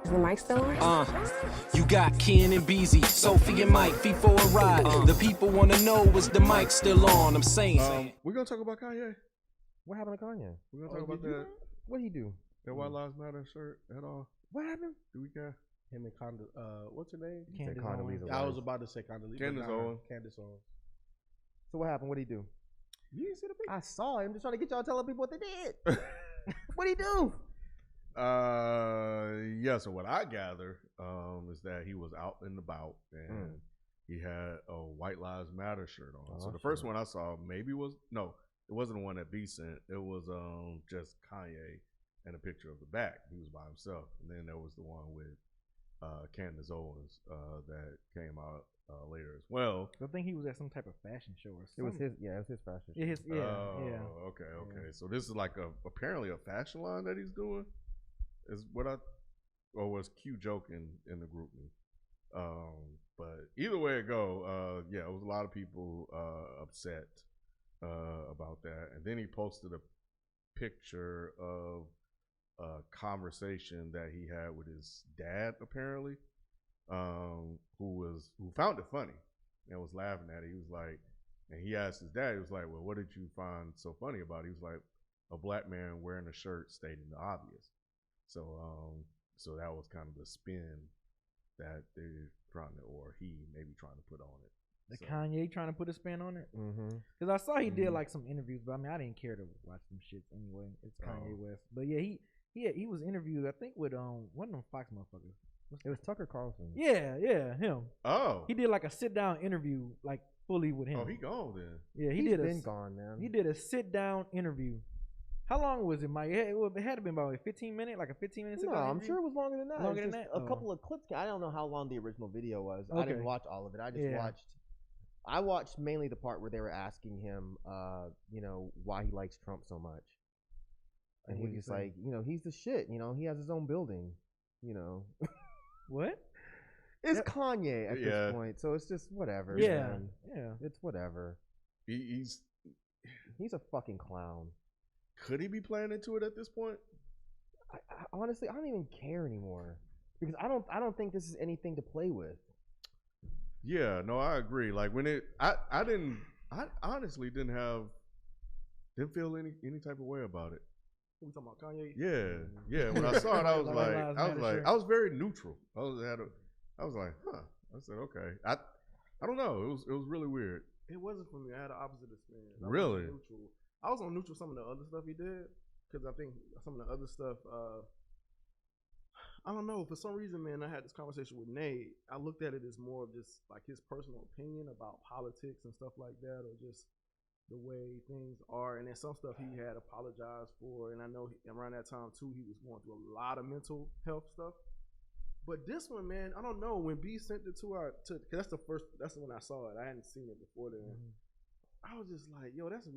Is the mic still on? You got Ken and Beezy, Sophie and Myke, Feefo and Ride. The people want to know, is the mic still on? I'm saying. We're going to talk about Kanye. What happened to Kanye? We're going to talk about that. What'd he do? That White Lives Matter shirt at all. What happened? Do we got him and what's her name? Condoleezza. I was about to say Condoleezza. Candace Owens. So what happened? What'd he do? You didn't see the picture? I saw him. Just trying to get y'all telling people what they did. What'd he do? Yeah, so what I gather is that he was out and about and he had a White Lives Matter shirt on. So the first one I saw maybe was, no, it wasn't the one that B sent. It was just Kanye and a picture of the back. He was by himself. And then there was the one with Candace Owens that came out later as well. I think he was at some type of fashion show or something. It was his fashion show. Okay. So this is like apparently a fashion line that he's doing. Is what was Q joking in the group me. But either way it go, yeah, it was a lot of people upset about that. And then he posted a picture of a conversation that he had with his dad, apparently, who found it funny and was laughing at it. He was like, and he asked his dad, he was like, well, what did you find so funny about it? He was like, a black man wearing a shirt stating the obvious. So so that was kind of the spin that they're trying to, or he may be trying to put on it. Kanye trying to put a spin on it? Mm-hmm. Because I saw he did like some interviews, but I mean, I didn't care to watch them shits anyway. It's Kanye West. But yeah, he was interviewed, I think, with one of them Fox motherfuckers. It was Tucker Carlson. Yeah, him. Oh. He did like a sit down interview, like fully with him. Oh, he gone then. Yeah, He's been gone, man. He did a sit down interview. How long was it, Myke? It had to been about 15 minutes, like a 15-minute. No, I'm sure it was longer than that. Longer than that? A couple of clips. I don't know how long the original video was. Okay. I didn't watch all of it. I just I watched mainly the part where they were asking him, why he likes Trump so much. And he was just like, he's the shit. He has his own building. What? It's Kanye at this point, so it's just whatever. Yeah, man. yeah. It's whatever. He's a fucking clown. Could he be playing into it at this point? I honestly, I don't even care anymore because I don't think this is anything to play with. Yeah, no, I agree. Like when I honestly didn't feel any type of way about it. We talking about Kanye? Yeah. When I saw it, I was very neutral. I was like, huh. I said, okay. I don't know. It was really weird. It wasn't for me. I had the opposite experience. Really? I was on neutral some of the other stuff he did because I think some of the other stuff, I don't know. For some reason, man, I had this conversation with Nate. I looked at it as more of just like his personal opinion about politics and stuff like that, or just the way things are. And then some stuff he had apologized for. And I know around that time too, he was going through a lot of mental health stuff. But this one, man, I don't know. When B sent it cause that's the one I saw it. I hadn't seen it before then. I was just like, yo, that's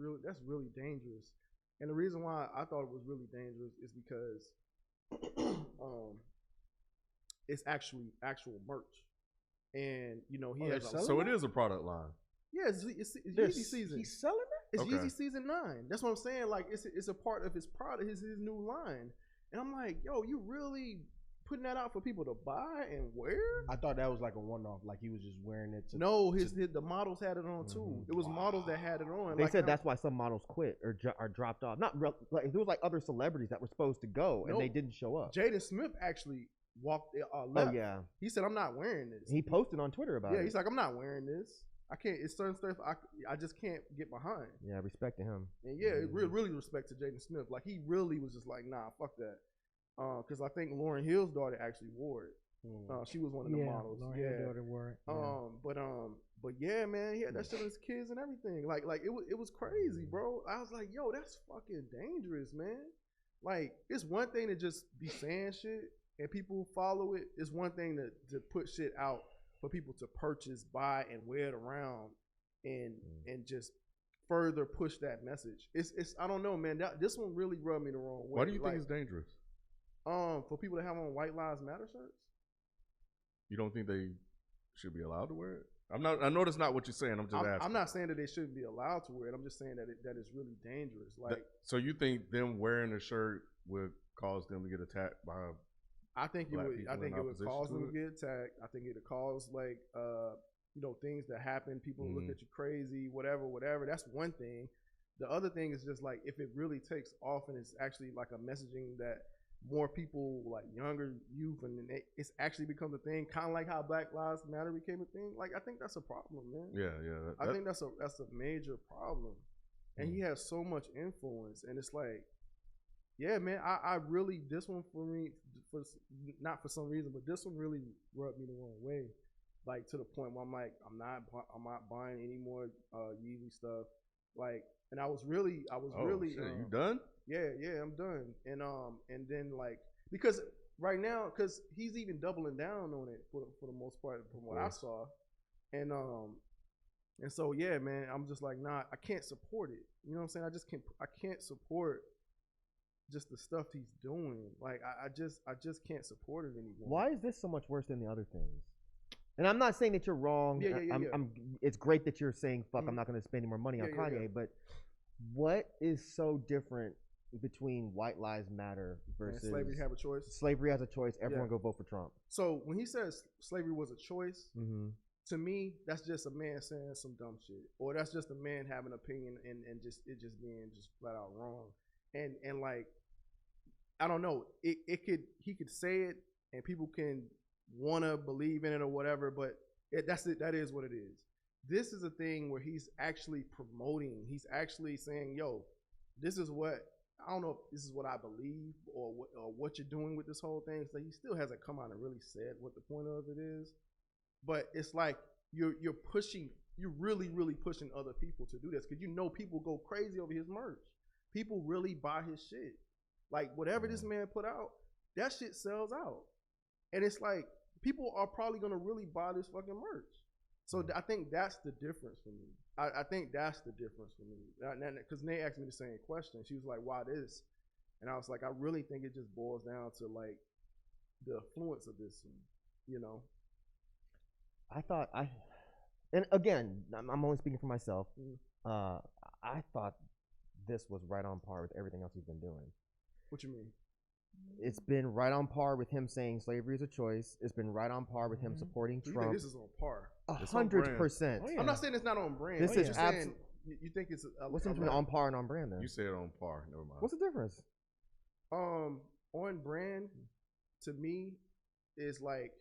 really dangerous. And the reason why I thought it was really dangerous is because it's actual merch. And he has so it is a product line. Yeah, it's Yeezy season. He's selling it? It's Yeezy season 9. That's what I'm saying. Like it's a part of his product, his new line. And I'm like, yo, you really putting that out for people to buy and wear? I thought that was like a one-off, like he was just wearing it. The models had it on too. It was models that had it on. They said that's why some models quit or dropped off. Not like there was like other celebrities that were supposed to go and they didn't show up. Jaden Smith actually left. Oh yeah, he said, "I'm not wearing this." He posted on Twitter about it. Yeah, he's like, "I'm not wearing this. I can't. It's certain stuff I just can't get behind." Yeah, respect to him. And really respect to Jaden Smith. Like he really was just like, "Nah, fuck that." Because I think Lauryn Hill's daughter actually wore it. She was one of the models. Lauryn Hill's daughter wore it. But yeah, man, he had that shit on his kids and everything. Like it was crazy, bro. I was like, yo, that's fucking dangerous, man. Like it's one thing to just be saying shit and people follow it. It's one thing to put shit out for people to purchase, buy, and wear it around, and just further push that message. It's I don't know, man. This one really rubbed me the wrong way. Why do you think it's dangerous? For people to have on White Lives Matter shirts. You don't think they should be allowed to wear it? I know that's not what you're saying. I'm just asking. I'm not saying that they shouldn't be allowed to wear it. I'm just saying that it's really dangerous. Like, so you think them wearing a shirt would cause them to get attacked by I think it black would. people I in think it would opposition cause to them to it? get attacked. I think it would cause like things that happen. People look at you crazy, whatever. That's one thing. The other thing is just like if it really takes off and it's actually like a messaging that more people like younger youth and it's actually becomes a thing, kind of like how Black Lives Matter became a thing. Like I think that's a problem, man. Yeah. I think that's a major problem, and he has so much influence, and it's like, yeah, man, I really this one for me not for some reason, but this one really rubbed me the wrong way, like to the point where I'm like, I'm not buying any more Yeezy stuff, like, and I was really Shit, you done? yeah, I'm done. And then like because right now, because he's even doubling down on it for the most part from what I saw, and so yeah, man, I'm just like, nah, I can't support it. You know what I'm saying? I can't support just the stuff he's doing. Like I just can't support it anymore. Why is this so much worse than the other things? And I'm not saying that you're wrong. Yeah. It's great that you're saying, fuck, I'm not going to spend any more money on Kanye, but what is so different between White Lives Matter versus slavery have a choice? Slavery has a choice. Everyone go vote for Trump. So when he says slavery was a choice, to me, that's just a man saying some dumb shit, or that's just a man having an opinion and just it just being just flat out wrong. And like, I don't know, he could say it and people can want to believe in it or whatever, but that is what it is. This is a thing where he's actually promoting. He's actually saying, "Yo, this is what I don't know if this is what I believe or what you're doing with this whole thing." So he still hasn't come out and really said what the point of it is. But it's like you're really pushing other people to do this because people go crazy over his merch. People really buy his shit. Like whatever this man put out, that shit sells out, and it's like people are probably gonna really buy this fucking merch. So I think that's the difference for me. I think that's the difference for me. Because Nate asked me the same question. She was like, "Why this?" And I was like, "I really think it just boils down to like the influence of this, you know." And again, I'm only speaking for myself. I thought this was right on par with everything else he's been doing. What you mean? It's been right on par with him saying slavery is a choice. It's been right on par with him supporting So Trump. you think this is on par? 100%. I'm not saying it's not on brand. This is saying you think it's what's the difference between on par and on brand then? You said on par. Never mind. What's the difference? On brand to me is like,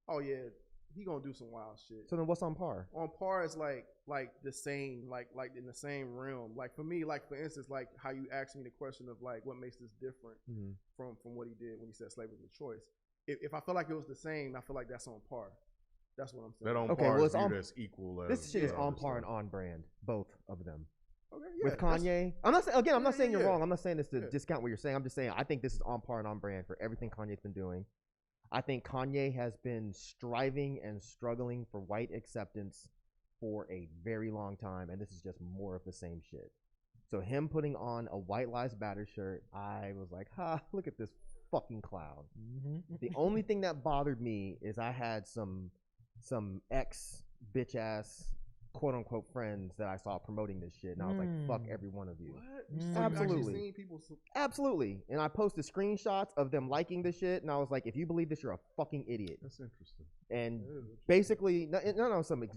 oh yeah, he gonna do some wild shit. So then what's on par? On par is like the same, like in the same realm. Like for me, like for instance, like how you asked me the question of like what makes this different from what he did when he said slavery was a choice. If I feel like it was the same, I feel like that's on par. That's what I'm saying. That on par is viewed as equal. This shit is on par and on brand, both of them. Okay, with Kanye, I'm not saying you're wrong. I'm not saying this to discount what you're saying. I'm just saying I think this is on par and on brand for everything Kanye's been doing. I think Kanye has been striving and struggling for white acceptance for a very long time, and this is just more of the same shit. So him putting on a White Lives Matter shirt, I was like, look at this fucking clown. The only thing that bothered me is I had some ex bitch ass quote unquote friends that I saw promoting this shit, and I was like, fuck every one of you. What? Absolutely. Seen people Absolutely. And I posted screenshots of them liking the shit, and I was like, if you believe this, you're a fucking idiot. That's interesting. And basically, not on some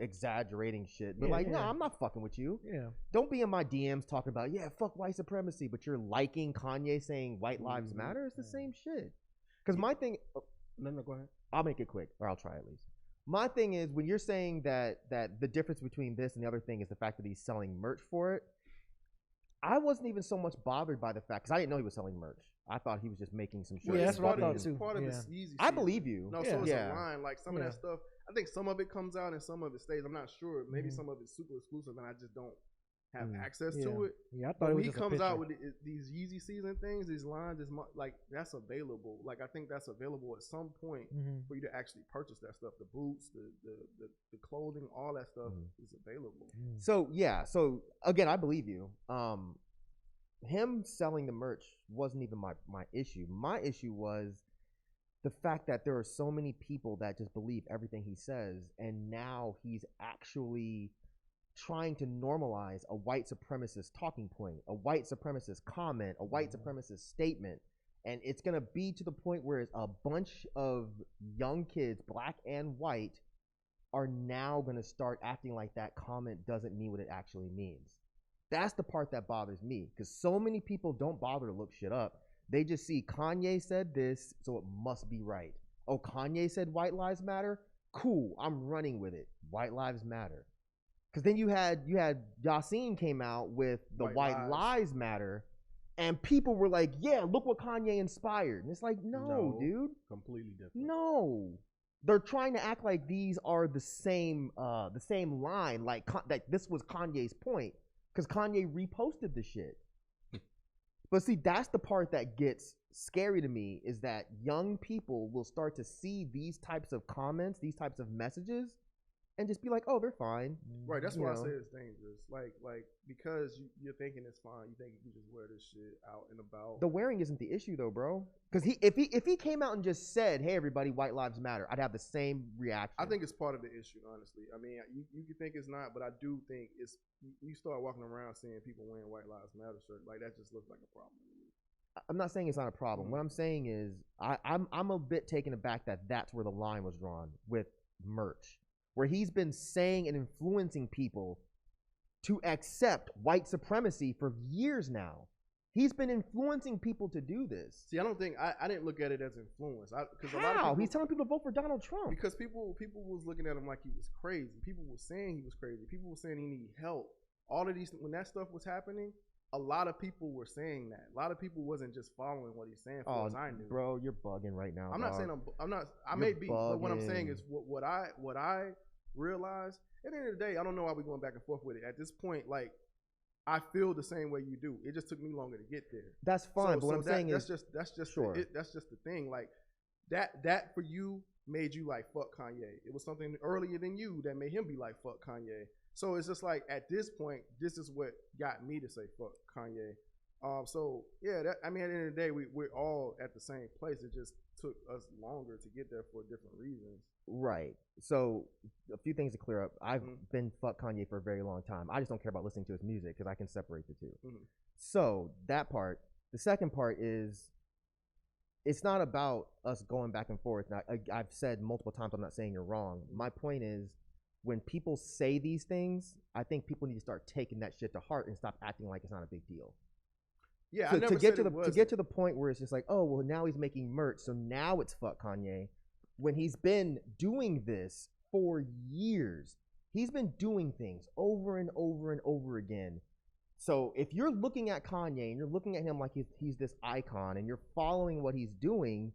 exaggerating shit, but no, I'm not fucking with you. Yeah. Don't be in my DMs talking about fuck white supremacy, but you're liking Kanye saying white lives matter. It's the same shit. Because my thing, No, go ahead. I'll make it quick, or I'll try at least. My thing is when you're saying that the difference between this and the other thing is the fact that he's selling merch for it. I wasn't even so much bothered by the fact because I didn't know he was selling merch. I thought he was just making some shit. Yeah, that's what I thought too. Part of this Yeezy. I believe you. No, so it's a line. Like some of that stuff, I think some of it comes out and some of it stays. I'm not sure. Maybe some of it's super exclusive and I just don't have access to it. Yeah, I thought it was when he just comes out with these Yeezy season things, these lines, like that's available. Like I think that's available at some point for you to actually purchase that stuff. The boots, the clothing, all that stuff is available. So so again, I believe you. Him selling the merch wasn't even my issue. My issue was the fact that there are so many people that just believe everything he says, and now he's actually trying to normalize a white supremacist talking point, a white supremacist comment, a white supremacist statement, And it's going to be to the point where a bunch of young kids, black and white, are now going to start acting like that comment doesn't mean what it actually means. That's the part that bothers me, because so many people don't bother to look shit up. They just see Kanye said this, so it must be right. Oh, Kanye said white lives matter? Cool, I'm running with it. White lives matter. Because then you had Yassine came out with the white lies matter, and people were like, yeah, look what Kanye inspired. And it's like, no, dude. Completely different. No. They're trying to act like these are the same line, like that this was Kanye's point, because Kanye reposted the shit. But see, that's the part that gets scary to me, is that young people will start to see these types of comments, these types of messages, and just be like, oh, they're fine. Right, that's why I say it's dangerous. Like because you're thinking it's fine, you think you can just wear this shit out and about. The wearing isn't the issue though, bro. Because if he came out and just said, hey, everybody, white lives matter, I'd have the same reaction. I think it's part of the issue, honestly. I mean, you can think it's not, but I do think it's, you start walking around seeing people wearing white lives matter shirt, like that just looks like a problem to me. I'm not saying it's not a problem. What I'm saying is I'm a bit taken aback that that's where the line was drawn with merch, where he's been saying and influencing people to accept white supremacy for years now. He's been influencing people to do this. See, I don't think I didn't look at it as influence. How? A lot of people, he's telling people to vote for Donald Trump. Because people was looking at him like he was crazy. People were saying he was crazy. People were saying he needed help. All of these, when that stuff was happening, a lot of people were saying that. A lot of people wasn't just following what he's saying. For as I knew, bro, you're bugging right now. I'm not saying I'm not. I may be, but what I'm saying is what I realized. At the end of the day, I don't know why we're going back and forth with it. At this point, like, I feel the same way you do. It just took me longer to get there. That's fine. But what I'm saying is that's just sure. That's just the thing. Like that for you made you like fuck Kanye. It was something earlier than you that made him be like fuck Kanye. So it's just like at this point, this is what got me to say fuck Kanye. So yeah, I mean, at the end of the day, we're all at the same place. It just took us longer to get there for different reasons. Right. So a few things to clear up. I've been fuck Kanye for a very long time. I just don't care about listening to his music because I can separate the two. So that part. The second part is, it's not about us going back and forth. Now, I've said multiple times, I'm not saying you're wrong. My point is, when people say these things, I think people need to start taking that shit to heart and stop acting like it's not a big deal. Yeah, so to get to the point where it's just like, oh, well, now he's making merch, so now it's fuck Kanye. When he's been doing this for years, he's been doing things over and over and over again. So if you're looking at Kanye and you're looking at him like he's this icon and you're following what he's doing,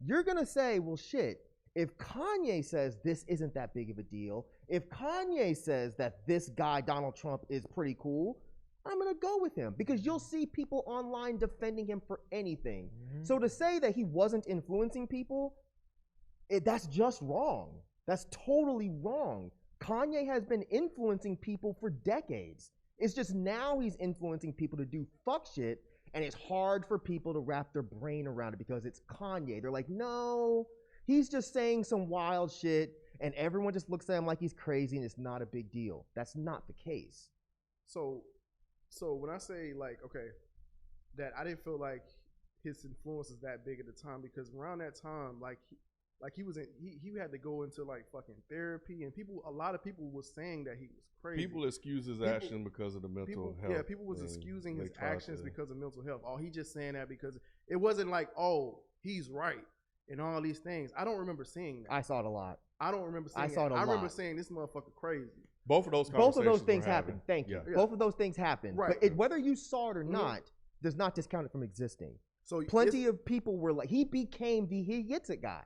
you're gonna say, well, shit. If Kanye says this isn't that big of a deal, if Kanye says that this guy, Donald Trump, is pretty cool, I'm going to go with him, because you'll see people online defending him for anything. So to say that he wasn't influencing people, that's just wrong. That's totally wrong. Kanye has been influencing people for decades. It's just now he's influencing people to do fuck shit, and it's hard for people to wrap their brain around it because it's Kanye. They're like, no, he's just saying some wild shit, and everyone just looks at him like he's crazy, and it's not a big deal. That's not the case. So when I say, like, okay, that I didn't feel like his influence was that big at the time, because around that time, he had to go into like fucking therapy, and a lot of people was saying that he was crazy. People excuse his action because of the mental health. Yeah, people was excusing his actions because of mental health. Oh, he just saying that because it wasn't like, oh, he's right and all these things. I don't remember seeing that. I saw it a lot. I don't remember seeing I remember saying this motherfucker crazy. Both of those things happened. Thank you. Yeah. Both of those things happened. Right. But whether you saw it or not does not discount it from existing. So plenty of people were like, he became the he gets it guy.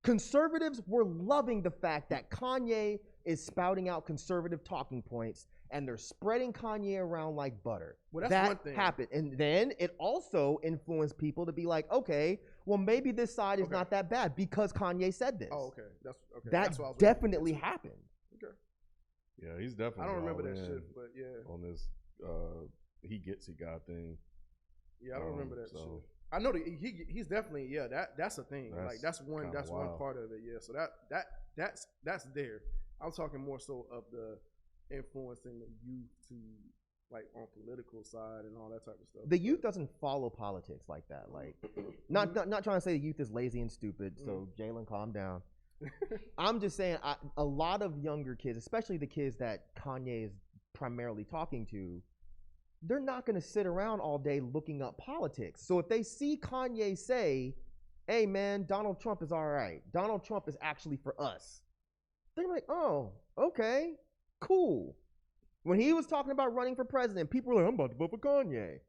Conservatives were loving the fact that Kanye is spouting out conservative talking points, and they're spreading Kanye around like butter. Well, that's that one thing. happened. And then it also influenced people to be like, okay, well, maybe this side is not that bad because Kanye said this. Oh, okay. That's okay. That definitely happened. Okay. Yeah, he's definitely. I don't remember that shit, but yeah. On this, he gets it guy thing. Yeah, I don't remember that shit. I know that he's definitely that's a thing. That's one part of it. Yeah, so that's there. I'm talking more so of the influencing the youth to like on political side and all that type of stuff. The youth doesn't follow politics like that. Like, not trying to say the youth is lazy and stupid. So Jalen, calm down. I'm just saying, a lot of younger kids, especially the kids that Kanye is primarily talking to, they're not going to sit around all day looking up politics. So if they see Kanye say, hey man, Donald Trump is all right, Donald Trump is actually for us, they're like, oh, okay, cool. When he was talking about running for president, people were like, I'm about to vote for Kanye.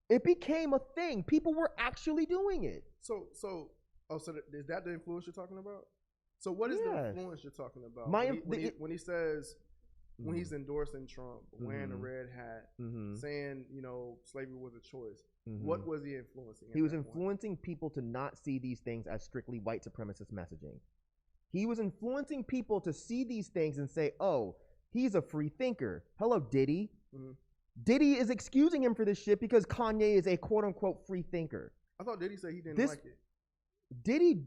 It became a thing. People were actually doing it. So is that the influence you're talking about? So what is the influence you're talking about? When he says, when he's endorsing Trump, wearing a red hat, saying, slavery was a choice, what was he influencing? He was influencing people to not see these things as strictly white supremacist messaging. He was influencing people to see these things and say, oh, he's a free thinker. Hello, Diddy. Diddy is excusing him for this shit because Kanye is a quote-unquote free thinker. I thought Diddy said he didn't like it. Diddy...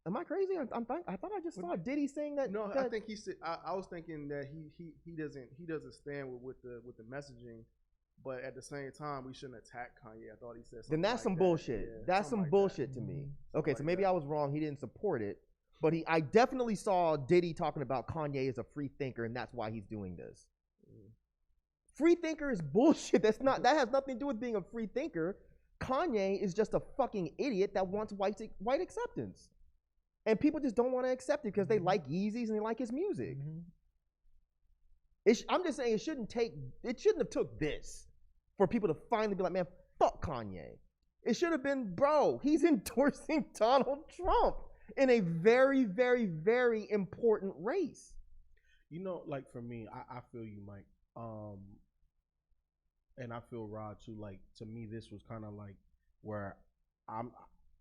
Am I crazy? I thought I just saw Diddy saying that. No, I think he said. I was thinking that he doesn't stand with the messaging, but at the same time we shouldn't attack Kanye. I thought he said something. Then that's some bullshit. Yeah, that's some bullshit to me. Okay, so maybe I was wrong. He didn't support it, but I definitely saw Diddy talking about Kanye as a free thinker, and that's why he's doing this. Free thinker is bullshit. That has nothing to do with being a free thinker. Kanye is just a fucking idiot that wants white acceptance. And people just don't want to accept it because they like Yeezys and they like his music. I'm just saying it shouldn't have took this for people to finally be like, man, fuck Kanye. It should have been, bro, he's endorsing Donald Trump in a very, very, very important race. Like for me, I feel you, Myke. And I feel Rod too. Like, to me, this was kind of like where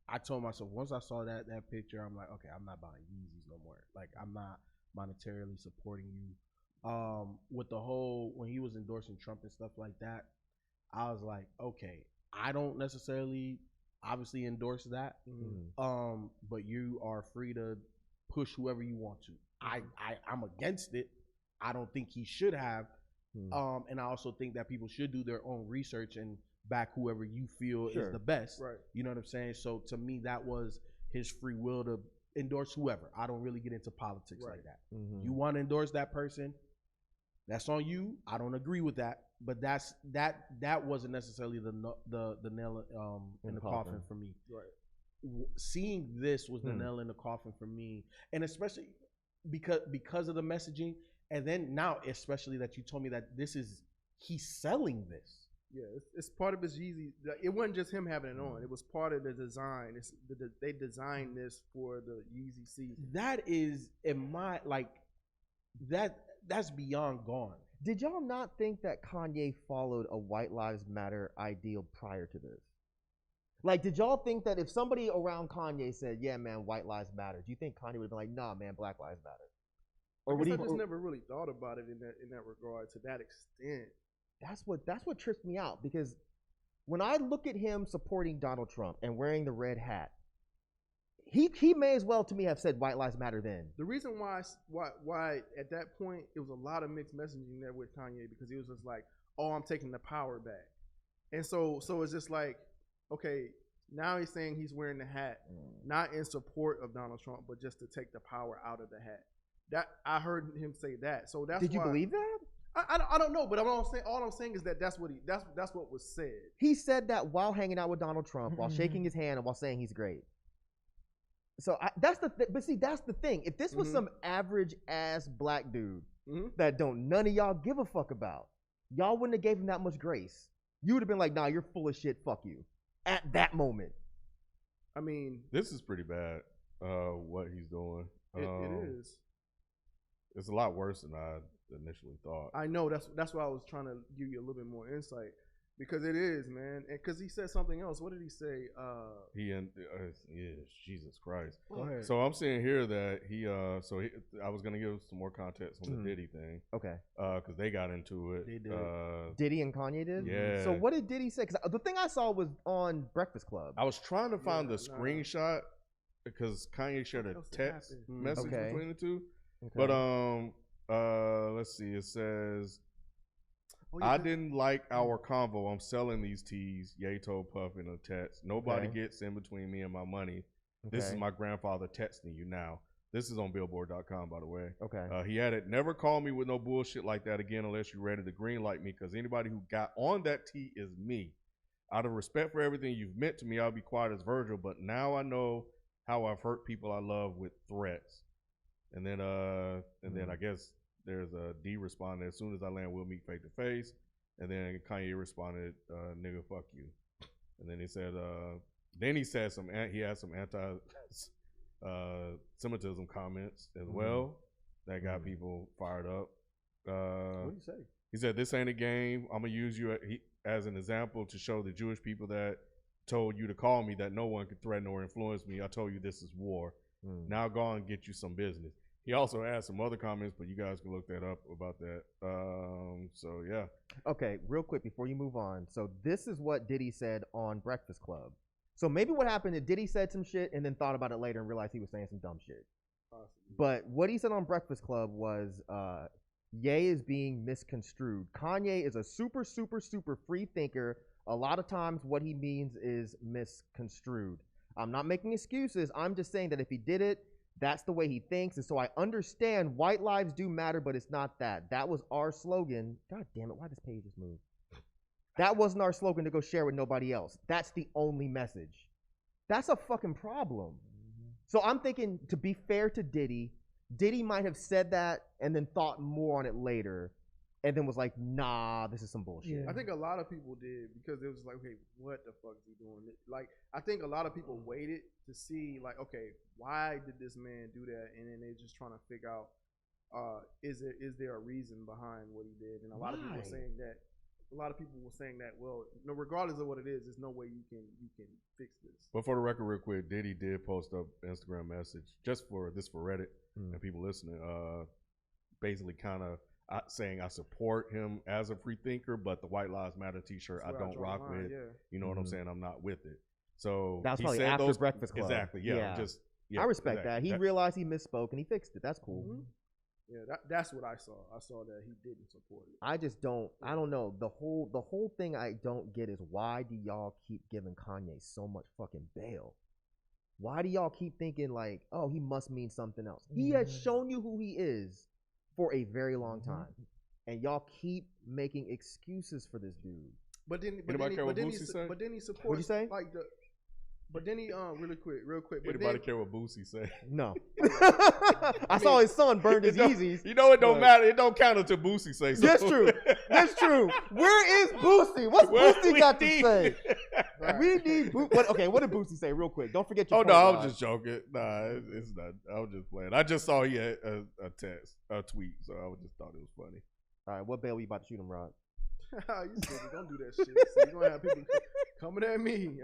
I told myself, once I saw that picture, I'm like, okay, I'm not buying Yeezys no more. Like, I'm not monetarily supporting you. With the whole, when he was endorsing Trump and stuff like that, I was like, okay, I don't necessarily obviously endorse that. But you are free to push whoever you want to. I'm against it. I don't think he should have. And I also think that people should do their own research and back whoever you feel is the best. Right. You know what I'm saying? So to me, that was his free will to endorse whoever. I don't really get into politics like that. You want to endorse that person, that's on you. I don't agree with that, but that wasn't necessarily the nail in the coffin for me. Right. Seeing this was the nail in the coffin for me, and especially because of the messaging, and then now especially that you told me that he's selling this. Yeah, it's part of his Yeezy. It wasn't just him having it on. It was part of the design. They designed this for the Yeezy season. That is, that's beyond gone. Did y'all not think that Kanye followed a White Lives Matter ideal prior to this? Like, did y'all think that if somebody around Kanye said, yeah, man, White Lives Matter, do you think Kanye would have been like, nah, man, Black Lives Matter? Or would he just never really thought about it in that regard to that extent? That's what trips me out, because when I look at him supporting Donald Trump and wearing the red hat, he may as well to me have said White Lives Matter then. The reason why at that point it was a lot of mixed messaging there with Kanye, because he was just like, oh, I'm taking the power back. And so it's just like, okay, now he's saying he's wearing the hat, not in support of Donald Trump, but just to take the power out of the hat. That I heard him say that. So that's Did you believe that? I don't know, but all I'm saying is that that's what was said. He said that while hanging out with Donald Trump, while shaking his hand and while saying he's great. So that's the thing. If this was some average ass black dude that none of y'all give a fuck about, y'all wouldn't have gave him that much grace. You would have been like, nah, you're full of shit, fuck you. At that moment. I mean, this is pretty bad, what he's doing. It is. It's a lot worse than I initially thought. I know, that's why I was trying to give you a little bit more insight, because it is, man. And because he said something else. What did he say? Jesus Christ. Go ahead. So I'm seeing here that I was gonna give some more context on the Diddy thing. Okay. Because they got into it. They did. Diddy and Kanye did. Yeah. So what did Diddy say? Because the thing I saw was on Breakfast Club. I was trying to find the screenshot because Kanye shared a text message between the two. Okay. But let's see. It says, I didn't like our convo. I'm selling these teas. Ye told Puff in a text. Nobody gets in between me and my money. This is my grandfather texting you now. This is on Billboard.com, by the way. Okay. He added, never call me with no bullshit like that again unless you're ready to greenlight me, because anybody who got on that tee is me. Out of respect for everything you've meant to me, I'll be quiet as Virgil, but now I know how I've hurt people I love with threats. And then I guess there's a D responded, as soon as I land, we'll meet face to face. And then Kanye responded, nigga, fuck you. And then he said, he had some anti-Semitism comments as well that got people fired up. What did he say? He said, this ain't a game. I'm going to use you as an example to show the Jewish people that told you to call me that no one could threaten or influence me. I told you this is war. Now go on and get you some business. He also had some other comments, but you guys can look that up about that. So, yeah. Okay, real quick before you move on. So this is what Diddy said on Breakfast Club. So maybe what happened is Diddy said some shit and then thought about it later and realized he was saying some dumb shit. But what he said on Breakfast Club was, Ye is being misconstrued. Kanye is a super, super, super free thinker. A lot of times what he means is misconstrued. I'm not making excuses. I'm just saying that if he did it, that's the way he thinks. And so I understand white lives do matter, but it's not that. That was our slogan. God damn it, why does page just move? That wasn't our slogan to go share with nobody else. That's the only message. That's a fucking problem. So I'm thinking, to be fair to Diddy, Diddy might have said that and then thought more on it later and then was like, nah, this is some bullshit. Yeah. I think a lot of people did, because it was like, okay, what the fuck is he doing? Like, I think a lot of people waited to see, like, okay, why did this man do that? And then they're just trying to figure out, is there a reason behind what he did? And a lot of people were saying that. A lot of people were saying that, well, no, regardless of what it is, there's no way you can fix this. But for the record, real quick, Diddy did post up an Instagram message just for Reddit and people listening, basically kind of saying I support him as a free thinker, but the White Lives Matter T-shirt I don't rock with. Yeah. You know what I'm saying? I'm not with it. So that was he probably said after those, Breakfast Club. Exactly. Yeah. I respect that. He realized he misspoke and he fixed it. That's cool. Yeah, that's what I saw. I saw that he didn't support it. I just don't. I don't know. The whole thing I don't get is, why do y'all keep giving Kanye so much fucking bail? Why do y'all keep thinking like, oh, he must mean something else? He has shown you who he is for a very long time, and y'all keep making excuses for this dude. But then he supports. What'd you say? Like but then he real quick. Anybody care what Boosie say? No. I saw his son burned his Yeezys. You know it don't matter. It don't count until Boosie say something. That's true. That's true. Where is Boosie? What's Boosie got to say? We need Boosie. Okay, what did Boosie say real quick? Don't forget your point, I was just joking. Nah, it's not. I was just playing. I just saw he had a tweet, so I just thought it was funny. All right, what bail you about to shoot him, Rod? You stupid. Don't do that shit. So you're going to have people coming at me.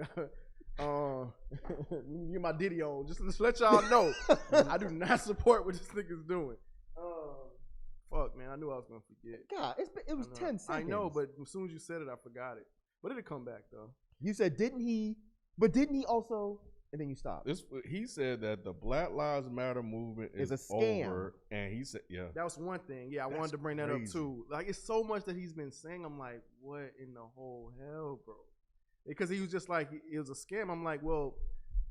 Get my Diddy on. Just let y'all know, I do not support what this nigga's doing. Fuck, man. I knew I was gonna forget. God, it was 10 seconds. I know, but as soon as you said it, I forgot it. But it'll come back though. You said, didn't he? But didn't he also? And then you stopped. He said that the Black Lives Matter movement is a scam. Over, and he said, yeah, that was one thing. Yeah, I wanted to bring that up too. Like, it's so much that he's been saying. I'm like, what in the whole hell, bro? Because he was just like, it was a scam. I'm like, well,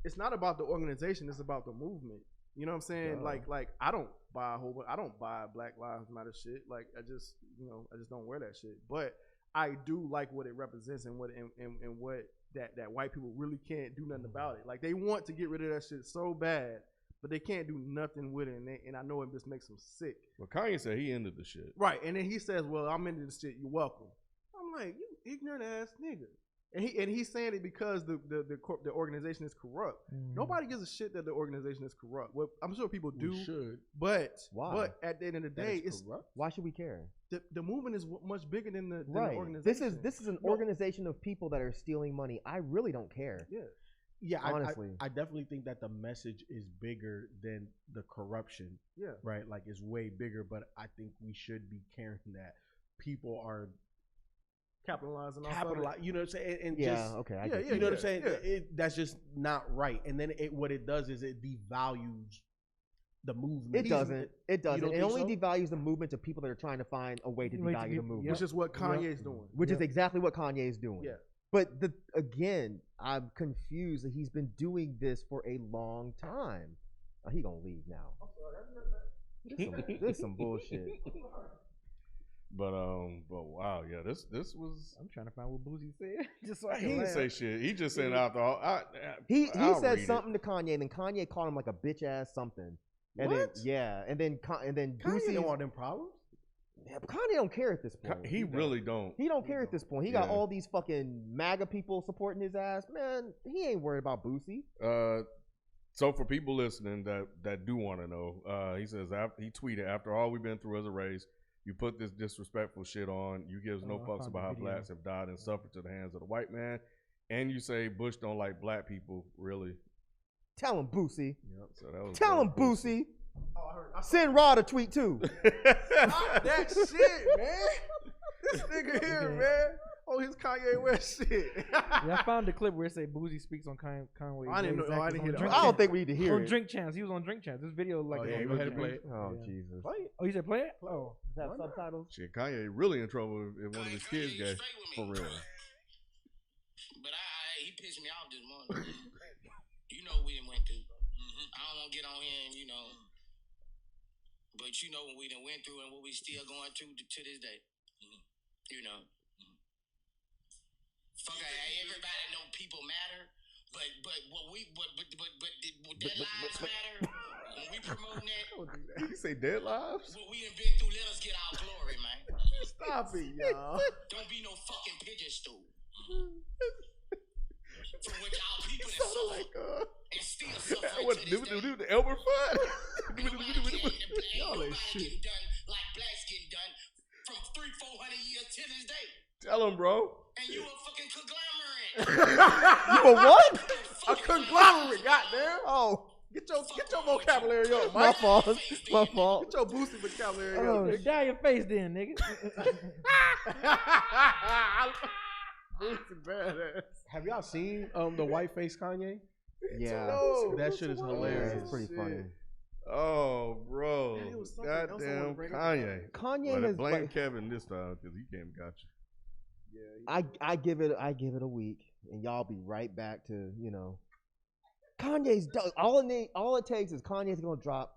it's not about the organization, it's about the movement. You know what I'm saying? Yeah. Like I don't buy Black Lives Matter shit. Like I just don't wear that shit. But I do like what it represents and what that white people really can't do nothing about it. Like, they want to get rid of that shit so bad, but they can't do nothing with it. And I know it just makes them sick. Well, Kanye said he ended the shit. Right. And then he says, well, I'm into this shit, you're welcome. I'm like, you ignorant ass nigga. And he's saying it because the organization is corrupt. Nobody gives a shit that the organization is corrupt. Well, I'm sure people do. We should. But why? But at the end of the day, it's corrupt. Why should we care? The movement is much bigger than the organization. This is an organization of people that are stealing money. I really don't care. Yeah, honestly, I definitely think that the message is bigger than the corruption. Yeah, right. Like, it's way bigger. But I think we should be caring that people are capitalizing, you know what I'm saying? And you know what I'm saying? That's just not right. And then what it does is it devalues the movement. It doesn't. It doesn't. don't It think only so? devalues the movement to people that are trying to find a way to devalue the movement, Which is what Kanye's doing. which is exactly what Kanye is doing. Yeah. But again, I'm confused that he's been doing this for a long time. Oh, he gonna leave now. This some bullshit. But wow, yeah, this was. I'm trying to find what Boosie said. Just so I He can didn't laugh. say shit. He just said after all. He I'll said read something to Kanye, and then Kanye called him like a bitch ass something. And What? and then Kanye Boosie don't want them problems. Yeah, but Kanye don't care at this point. He really don't. He don't care at this point. He got Yeah. all these fucking MAGA people supporting his ass. Man, he ain't worried about Boosie. So for people listening that do want to know, he says he tweeted, after all we've been through as a race, you put this disrespectful shit on. You gives no I fucks found about the how video. blacks have died and suffered to the hands of the white man, and you say Bush don't like black people. Really? Tell him, Boosie. Yep. So that was Tell him, Boosie. Send Rod a tweet too. Stop that shit, man. This nigga here, man. Oh, his Kanye West shit. Yeah, I found the clip where it say Boosie speaks on Conway. I didn't know. I didn't hear that. I don't think we need to hear on it. Drink Champs. He was on Drink Champs. This video like Oh, yeah, on go ahead Drink and play Champs. it. Oh, Yeah. Jesus. Oh, you said play it? Oh, Does that have subtitles? Shit, Kanye really in trouble if one of his kids gay. For real. But he pissed me off this morning. You know we done went through. I don't want to get on here and but you know what we done went through and what we still going through to this day. You know. Fuck, everybody know people matter, but dead lives matter. When we promoting that, You say dead lives? what we done been through, let us get our glory, man. Stop it, y'all. Don't be no fucking pigeon stool. From which our people that suffer and still suffer What? to this day. Do the Elmer Fudd? Y'all ain't shit. Getting done like blacks getting done from 300-400 years to this day. Tell him, bro. And you a fucking conglomerate. You a what? A conglomerate, goddamn. Oh, Get your vocabulary up, my Mike. fault. My fault. Get your Boosie vocabulary oh, up. down your face then, nigga. Boosie badass. Have y'all seen the white face Kanye? Yeah. No, That shit is Yeah, hilarious. it's pretty funny. Oh, bro. Man, it was something else I wanted to Goddamn bring up. Kanye. Kanye Well, has blame like, Kevin this time because he came and got you. Yeah, I give it a week, and y'all be right back to Kanye's done. All it takes is Kanye's gonna drop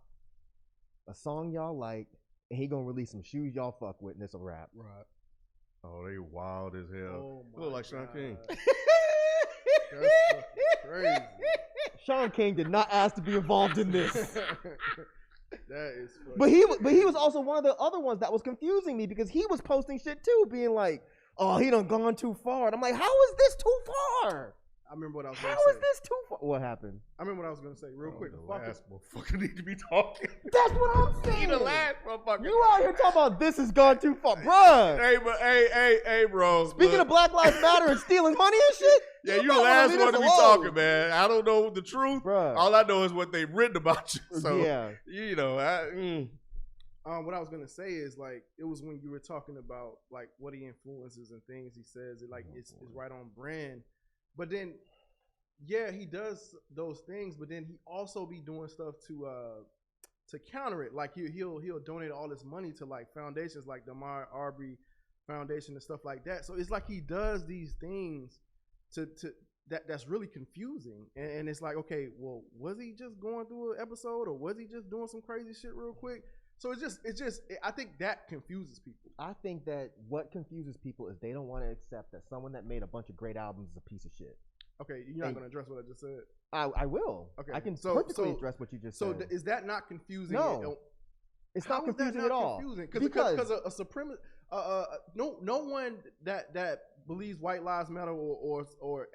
a song y'all like, and he gonna release some shoes y'all fuck with, and it's a wrap. Right. Oh, they wild as hell. Oh my Look like Sean God. King. That's fucking crazy. Sean King did not ask to be involved in this. That is funny. But he was also one of the other ones that was confusing me because he was posting shit too, being like, "Oh, he done gone too far," and I'm like, "How is this too far? I remember what I was How gonna is say. this too far?" What happened? I remember what I was gonna say real quick. The Fuck it. last motherfucker need to be talking. That's what I'm saying. He the last motherfucker. You out here talking about this has gone too far, bruh. Hey, but hey, bro. Speaking of Black Lives Matter and stealing money and shit, yeah, you the might wanna last leave one this to be alone. talking, man. I don't know the truth. Bruh. All I know is what they've written about you. So, Yeah. you know, What I was gonna say is like it was when you were talking about like what he influences and things he says. It like it's right on brand. But then, yeah, he does those things. But then he also be doing stuff to counter it. Like he'll donate all this money to like foundations like the Ahmaud Arbery Foundation and stuff like that. So it's like he does these things to that's really confusing. And it's like, okay, well, was he just going through an episode or was he just doing some crazy shit real quick? So I think that confuses people. I think that what confuses people is they don't want to accept that someone that made a bunch of great albums is a piece of shit. Okay, you're not going to address what I just said. I will. Okay, I can so- perfectly so- address what you just So said. is that not confusing? No. It's How not is that confusing not at all. Confusing? Because Because a supremacist, no one that believes white lives matter or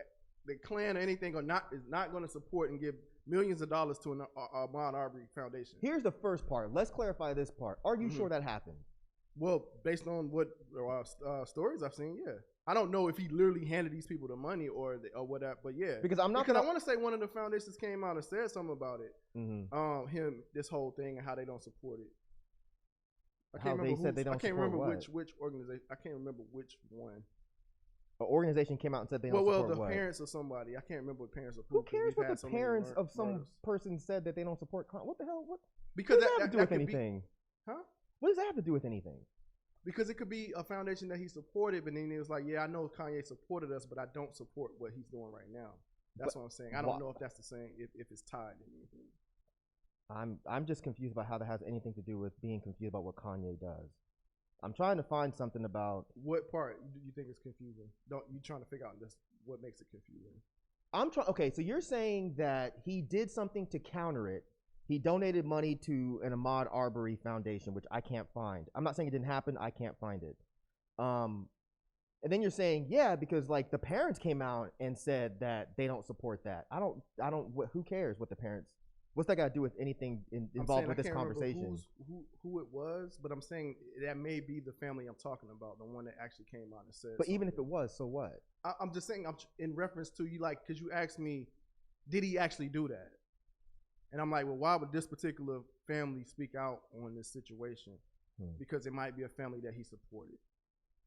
the Klan or anything is not going to support and give millions of dollars to an Ahmaud Arbery Foundation. here's the first part. Let's clarify this part. Are you sure that happened? Well, based on what stories I've seen, yeah. I don't know if he literally handed these people the money or whatever, but yeah. Because I'm not I gonna. want to say one of the foundations came out and said something about it. Mhm. This whole thing and how they don't support it. I How can't they remember said they don't I can't support remember what? which organization. I can't remember which one. An organization came out and said they don't well, support the what? parents of somebody. I can't remember what parents of Who cares what the parents of some person said that they don't support? What the hell? What? Because what does that have to do with could anything? Huh? What does that have to do with anything? Because it could be a foundation that he supported, but then he was like, yeah, I know Kanye supported us, but I don't support what he's doing right now. That's what I'm saying. I don't know if that's the same, if it's tied to anything. I'm just confused about how that has anything to do with being confused about what Kanye does. I'm trying to find something about what part do you think is confusing? You trying to figure out this what makes it confusing? Okay, so you're saying that he did something to counter it. He donated money to an Ahmaud Arbery Foundation, which I can't find. I'm not saying it didn't happen. I can't find it. And then you're saying, yeah, because like the parents came out and said that they don't support that. Who cares what the parents, what's that got to do with anything involved with this conversation? Who it was, but I'm saying that may be the family I'm talking about, the one that actually came out and said. But even if it was, so what? I'm just saying, I'm in reference to you, like, because you asked me, did he actually do that? And I'm like, well, why would this particular family speak out on this situation? Because it might be a family that he supported.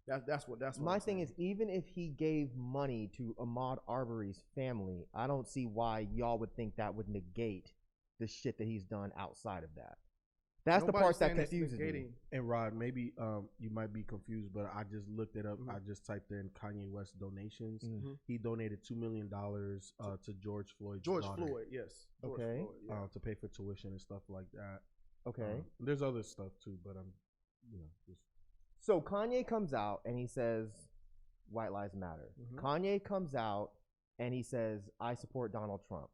That's what my thing is, even if he gave money to Ahmaud Arbery's family, I don't see why y'all would think that would negate the shit that he's done outside of that. That's the part that confuses me. And Rod, maybe you might be confused, but I just looked it up. I just typed in Kanye West donations. He donated $2 million to George Floyd's daughter. Floyd, yes. Okay. Floyd, yeah. To pay for tuition and stuff like that. Okay. There's other stuff too, but I'm, just. So Kanye comes out and he says, "White Lives Matter." Kanye comes out and he says, "I support Donald Trump."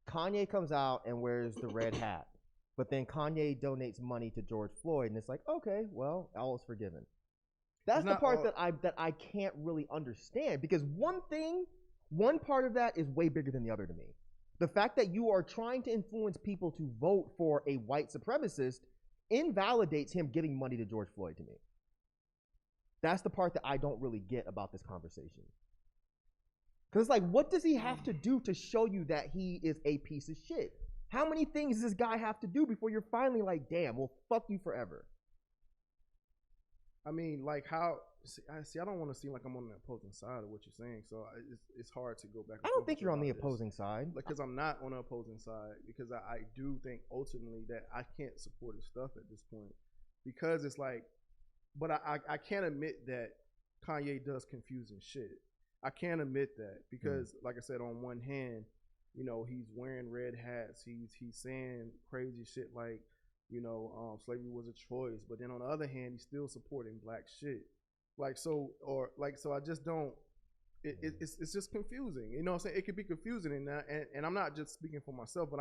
Kanye comes out and wears the red hat. But then Kanye donates money to George Floyd, and it's like, okay, well, all is forgiven. That's the part that I can't really understand, because one part of that is way bigger than the other to me. The fact that you are trying to influence people to vote for a white supremacist invalidates him giving money to George Floyd to me. That's the part that I don't really get about this conversation. Because it's like, what does he have to do to show you that he is a piece of shit? How many things does this guy have to do before you're finally like, damn, well, fuck you forever? I mean, like how? See, I don't want to seem like I'm on the opposing side of what you're saying, so it's hard to go back. I don't think you're on the opposing side. Because I'm not on the opposing side, because I do think ultimately that I can't support his stuff at this point, because it's like, but I can't admit that Kanye does confusing shit. I can't admit that because, like I said, on one hand, he's wearing red hats. He's saying crazy shit like, slavery was a choice. But then on the other hand, he's still supporting black shit. So I just don't. It's just confusing. You know what I'm saying? It could be confusing, and I'm not just speaking for myself, but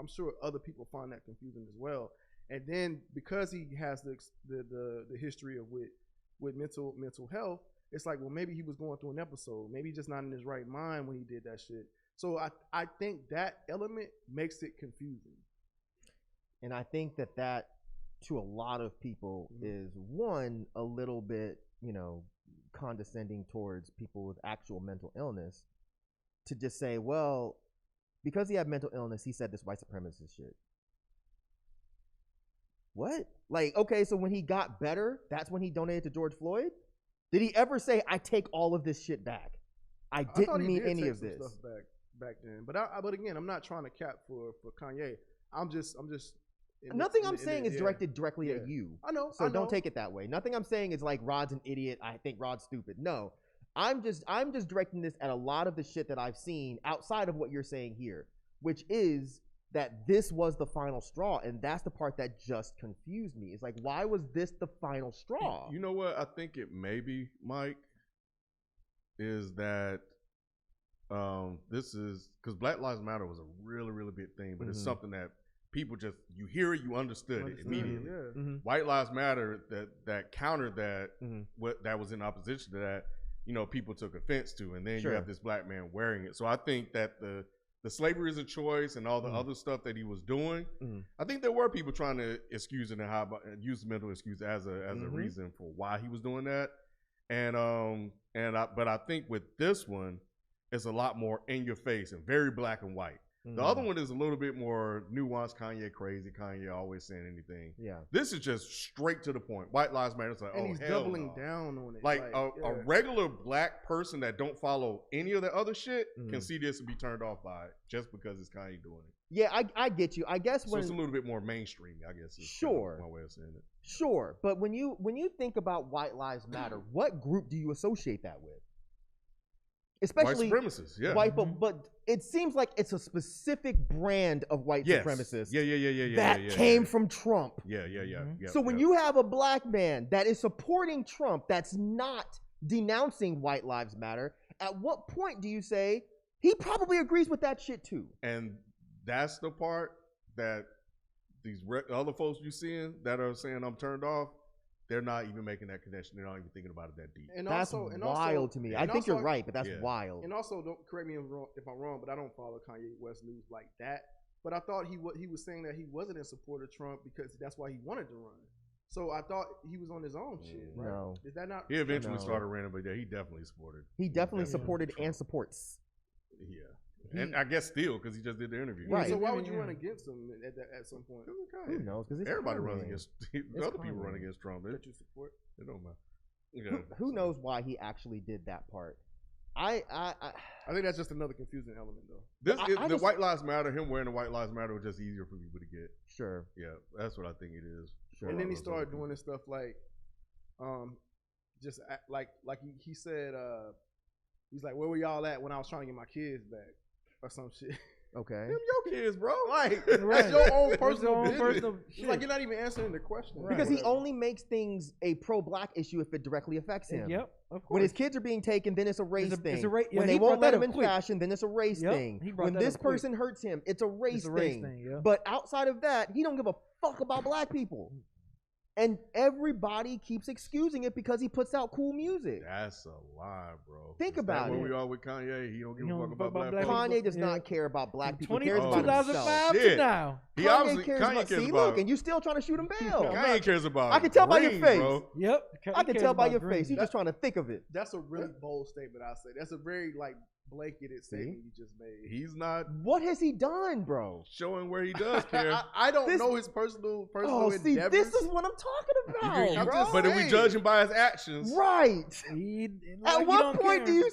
I'm sure other people find that confusing as well. And then because he has the history of with mental health, it's like, well, maybe he was going through an episode. Maybe he's just not in his right mind when he did that shit. So I think that element makes it confusing. And I think that to a lot of people is, one, a little bit, condescending towards people with actual mental illness, to just say, well, because he had mental illness, he said this white supremacist shit. What? Like, okay, so when he got better, that's when he donated to George Floyd? Did he ever say, I take all of this shit back? I didn't mean any of this. Stuff back then. But again, I'm not trying to cap for Kanye. I'm just Nothing I'm saying is directed directly at you. I know. So don't take it that way. Nothing I'm saying is like Rod's an idiot. I think Rod's stupid. No. I'm just directing this at a lot of the shit that I've seen outside of what you're saying here, which is that this was the final straw, and that's the part that just confused me. It's like, why was this the final straw? You know what I think it may be, Myke, is that this is because Black Lives Matter was a really, really big thing, but it's something that people just, you hear it, you understood it immediately. Yeah. White Lives Matter that countered that, what that was in opposition to that, people took offense to, and then you have this black man wearing it. So I think that the slavery is a choice and all the other stuff that he was doing, I think there were people trying to excuse it and use mental excuse as a reason for why he was doing that. But I think with this one, it's a lot more in your face and very black and white. The other one is a little bit more nuanced. Kanye crazy. Kanye always saying anything. Yeah. This is just straight to the point. White Lives Matter. It's like, And oh, he's hell doubling no. down on it. Like a regular black person that don't follow any of the other shit can see this and be turned off by it just because it's Kanye doing it. Yeah, I get you. I guess So when it's a little bit more mainstream, I guess. Is Sure. my way of saying it. Sure, but when you think about White Lives Matter, what group do you associate that with? Especially white supremacists, yeah. White, but it seems like it's a specific brand of white supremacists. Yeah. That came from Trump. Yeah. So when you have a black man that is supporting Trump, that's not denouncing White Lives Matter, at what point do you say he probably agrees with that shit too? And that's the part that these other folks you seeing that are saying I'm turned off, they're not even making that connection. They're not even thinking about it that deep. And that's wild to me. I think you're right, but that's wild. And also, don't correct me if I'm wrong, but I don't follow Kanye West news like that. But I thought he was saying that he wasn't in support of Trump because that's why he wanted to run. So I thought he was on his own shit. Right? No, is that not? He eventually started running, but yeah, he definitely supported. He definitely supported and supports. Yeah. And I guess still because he just did the interview. Right. So why would you run against him at some point? Who knows? Because everybody runs against other people run against Trump. That you support? It don't matter. Who knows why he actually did that part? I think that's just another confusing element, though. The White Lives Matter. Him wearing the White Lives Matter was just easier for people to get. Sure. Yeah, that's what I think it is. Sure. And then he started doing this stuff like, just like he said, he's like, where were y'all at when I was trying to get my kids back? Or some shit. Okay. Them your kids, bro. Like, that's your own personal business. It's like you're not even answering the question. Because he only makes things a pro-black issue if it directly affects him. Yep, of course. When his kids are being taken, then it's a race thing. Yeah, when they won't let him in fashion, then it's a race thing. When this person hurts him, it's a race thing. But outside of that, he don't give a fuck about black people. And everybody keeps excusing it because he puts out cool music. That's a lie, bro. Think about it. When we are with Kanye, he don't give a fuck about black people. Kanye does not care about black people. He cares about 2005 himself. to now. Kanye cares about. See, look, and you still trying to shoot him down. Kanye cares about. I can tell by your face. Bro. Yep. I can tell by your face. You're just trying to think of it. That's a really bold statement. I say that's a very blanketed statement you just made. He's not. What has he done, bro? Showing where he does care. I don't know his personal endeavors. This is what I'm talking about, bro. But if we judge him by his actions, right? At what point do you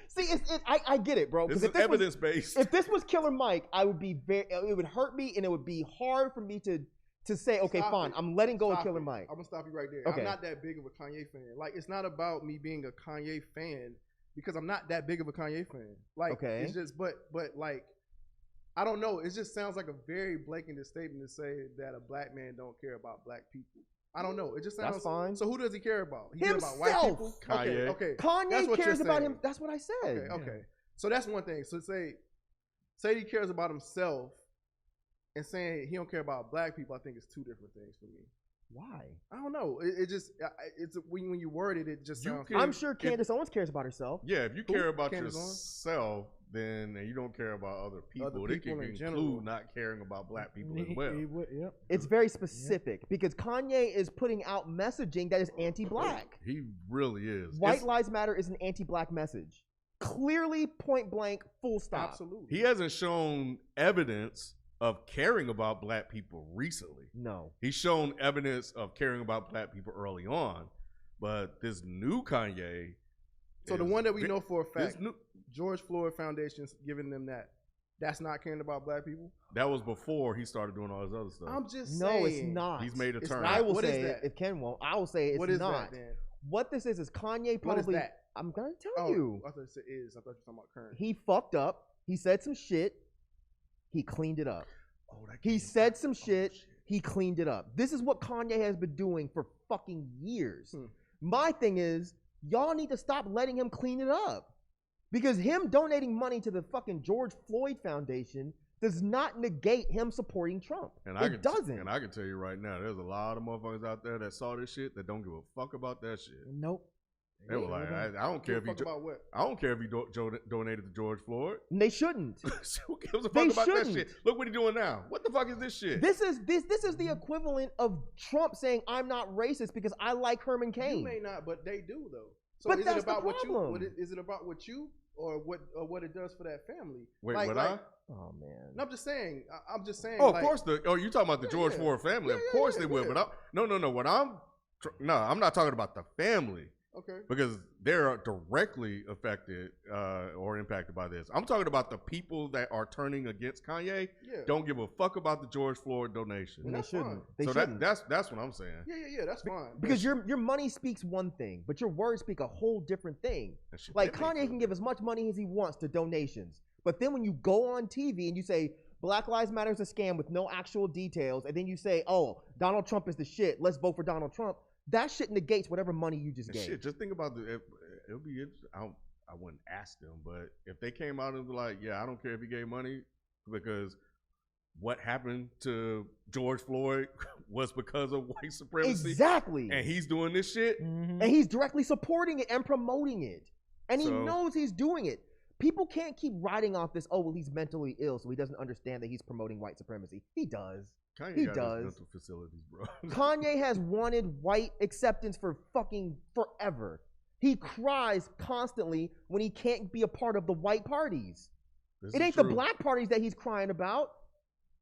see? I get it, bro. This is evidence based. If this was Killer Myke, I would be it would hurt me, and it would be hard for me to say, okay, fine, I'm letting go of Killer Myke. I'm gonna stop you right there. Okay. I'm not that big of a Kanye fan. Like, it's not about me being a Kanye fan. Because I'm not that big of a Kanye fan. Like, it's just, but like, I don't know. It just sounds like a very blatant statement to say that a black man don't care about black people. I don't know. It just sounds fine. So who does he care about? He cares about white people. Kanye. Okay. Kanye cares about him. That's what I said. Okay. So that's one thing. So say he cares about himself, and saying he don't care about black people. I think it's two different things for me. Why? I don't know. It's when you word it, it just sounds. I'm sure Candace Owens cares about herself. Yeah, if you care about yourself, then and you don't care about other people, they can include not caring about black people as well. It's very specific because Kanye is putting out messaging that is anti-black. He really is. White Lives Matter is an anti-black message. Clearly, point blank, full stop. Absolutely. He hasn't shown evidence of caring about black people recently. No. He's shown evidence of caring about black people early on, but this new Kanye. So the one that we know for a fact, George Floyd Foundation's giving them that's not caring about black people? That was before he started doing all his other stuff. I'm just saying. No, it's not. He's made a turn. I will say it. If Ken won't, I will say it's what is not. That, what this is Kanye probably. What is that? I'm going to tell you. I thought you said is. I thought you were talking about current. He fucked up. He said some shit. He cleaned it up. He said some shit. He cleaned it up. This is what Kanye has been doing for fucking years. My thing is, y'all need to stop letting him clean it up. Because him donating money to the fucking George Floyd Foundation does not negate him supporting Trump. It doesn't. And I can tell you right now, there's a lot of motherfuckers out there that saw this shit that don't give a fuck about that shit. Nope. They were like, I don't care if he donated to George Floyd. And they shouldn't. Who gives a fuck about that shit? Look what he's doing now. What the fuck is this shit? This is the equivalent of Trump saying I'm not racist because I like Herman Cain. You may not, but they do though. So but is that's it about the problem. Is it about what you or what it does for that family. Wait, like, what? Oh man. No, I'm just saying. I'm just saying. Oh, like, of course. You talking about the George Floyd family? Yeah, of course yeah, they will. yeah. But no. What I'm not talking about the family. Okay. Because they're directly affected or impacted by this. I'm talking about the people that are turning against Kanye. Yeah. Don't give a fuck about the George Floyd donation. And they shouldn't. They so shouldn't. that's what I'm saying. Yeah. That's fine. Because your money speaks one thing, but your words speak a whole different thing. Like Kanye can give as much money as he wants to donations, but then when you go on TV and you say Black Lives Matter is a scam with no actual details, and then you say, "Oh, Donald Trump is the shit. Let's vote for Donald Trump." That shit negates whatever money you just gave. Shit, just think about it would be interesting. I wouldn't ask them, but if they came out and were like, "Yeah, I don't care if he gave money because what happened to George Floyd was because of white supremacy." Exactly. And he's doing this shit. And he's directly supporting it and promoting it. And he knows he's doing it. People can't keep writing off this, oh, well, he's mentally ill, so he doesn't understand that he's promoting white supremacy. He does. Kanye got his mental facilities, bro. Kanye has wanted white acceptance for fucking forever. He cries constantly when he can't be a part of the white parties. It ain't the black parties that he's crying about.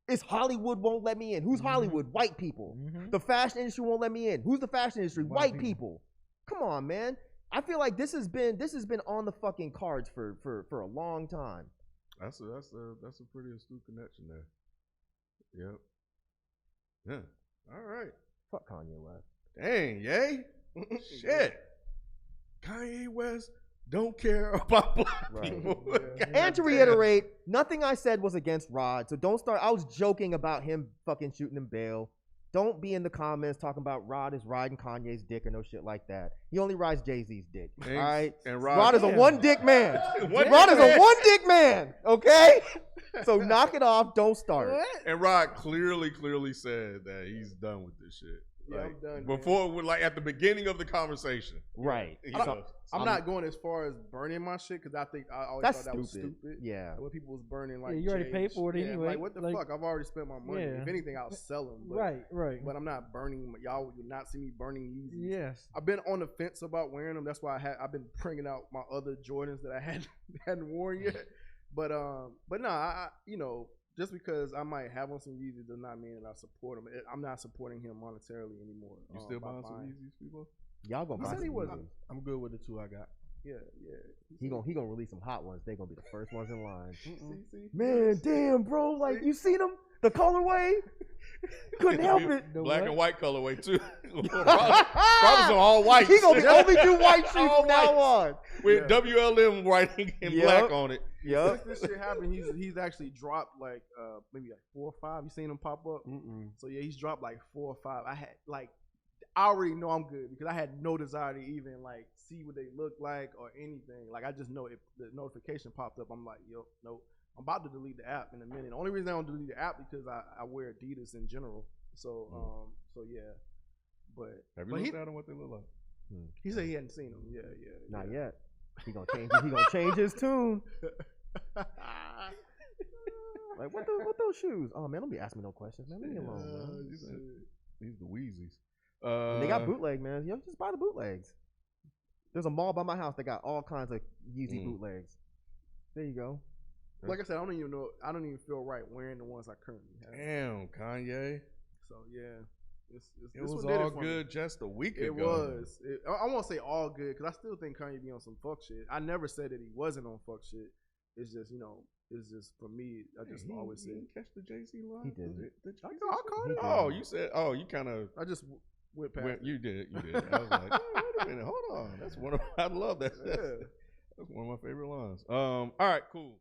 It's Hollywood won't let me in. Who's Hollywood? White people. The fashion industry won't let me in. Who's the fashion industry? White people. Come on, man. I feel like this has been on the fucking cards for a long time. That's a pretty astute connection there. Yep. Yeah. All right. Fuck Kanye West. Dang, yay. Shit. Kanye West don't care about black people. And to reiterate, nothing I said was against Rod, so don't start. I was joking about him fucking shooting him bail. Don't be in the comments talking about Rod is riding Kanye's dick or no shit like that. He only rides Jay-Z's dick. All right? And Rod is a one-dick man. Rod is a one-dick man, okay? So knock it off. Don't start. And Rod clearly said that he's done with this shit. Yeah, like, I'm done. Before, like at the beginning of the conversation. Right. I'm not going as far as burning my shit because I always thought that was stupid. Yeah. When people was burning like you already paid for it anyway. Like what the fuck? I've already spent my money. If anything, I'll sell them. But, right. But I'm not burning. Y'all will not see me burning Yeezys. Yes. I've been on the fence about wearing them. That's why I've been bringing out my other Jordans that I hadn't worn yet. But no, I just because I might have on some Yeezys does not mean that I support him. I'm not supporting him monetarily anymore. You still buying some Yeezys, people? Y'all gonna buy some Yeezys. I'm good with the two I got. Yeah. He gonna release some hot ones. They gonna be the first ones in line. See? Man, damn, bro. Like, you seen them? The colorway? Couldn't help it. Black and white colorway, too. Probably all white. He gonna only do white shoes from now on. With WLM writing in black on it. Yeah. Since this shit happened, he's actually dropped like maybe like 4 or 5. You seen him pop up? So yeah, he's dropped like 4 or 5. I already know I'm good because I had no desire to even like see what they look like or anything. Like I just know if the notification popped up, I'm like, yo, no. I'm about to delete the app in a minute. The only reason I don't delete the app because I wear Adidas in general. So yeah. But have you looked at them what they look like? He said he hadn't seen them. Yeah. Not yet. He gonna change his tune. Like what those shoes? Oh man, don't be asking me no questions, man. Leave me alone, man. These the Weezys. They got bootleg, man. You know, just buy the bootlegs. There's a mall by my house that got all kinds of Yeezy bootlegs. There you go. Like I said, I don't even feel right wearing the ones I currently have. Damn, Kanye. So yeah, it was all good just a week ago. It was. I won't say all good because I still think Kanye be on some fuck shit. I never said that he wasn't on fuck shit. It's just it's just for me. I just always said. Catch the Jay-Z line. He did. I caught it. Oh, you said. Oh, you kind of. I just went past. You did. I was like, oh, wait a minute, hold on. That's one of. I love that. That's one of my favorite lines. All right, cool.